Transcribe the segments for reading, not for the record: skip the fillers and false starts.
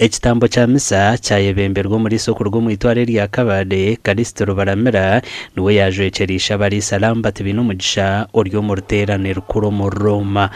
Ekitambo kya misa kyayebemberwa muri soko rwo mu itware rya Kabale Kadisitoro baramera niwe yajwekerisha bari salamu bati bino mugisha oryo mu ruterane rukuru mu Roma.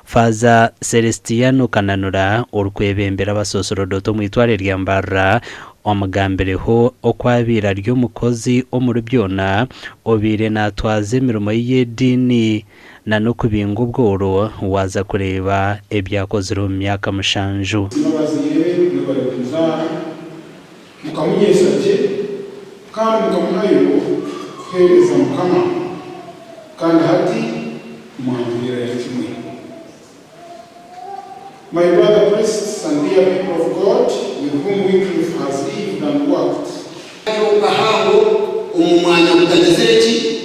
Faza Celestiano Kananura urukwebembera abasaserodooti mu itware rya Mbarara omugambireho okwabira ry'omukozi omuri byona obire natwaze emirimo y'edini na no kubinga ubworo waza kureba ebyakozere mu myaka mushanju. Kandi mukamuhayo kuhereza mukama kandi hati mwambira yakimwe. My brother priests and dear people of God with whom Wycliffe has lived and worked. Kahango umumwanya Agacencwire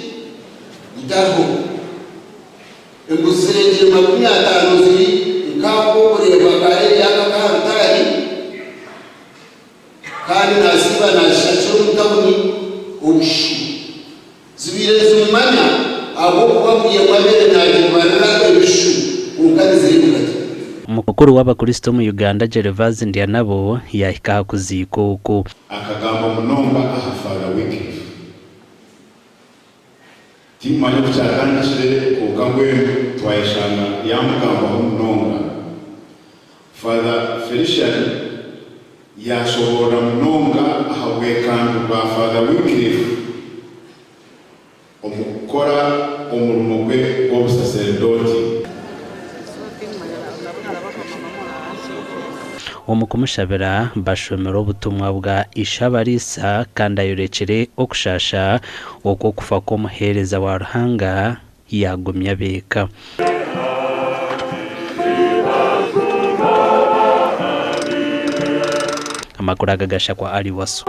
idaho embuzireje 50 ziri nkako kureba kare yakakantari kandi nasiba nashachyo mutabuni ubushu zibire zumanya abo kubabwiye kwabere nagibarira ebishu ukadizirikati. Umukuru w'abakristo mu Uganda Gervase Ndyanabo yahika kuziko uko akagamba munonga ahafara Wycliffe timanya kucyakandikire kugambwe twayishanga yamugamba munonga Father Felician yashobora munonga ahawekanga ba Father Wycliffe omukora omurimo gwe w'obusaserodooti. Omukumushabira bashomera obutumwa bwa ishabarisa kandi ayorekere okushasha okwo kufa k'omuheereza wa Ruhanga yagumya beka. Amakuru agagasha kwa Ali Wasu.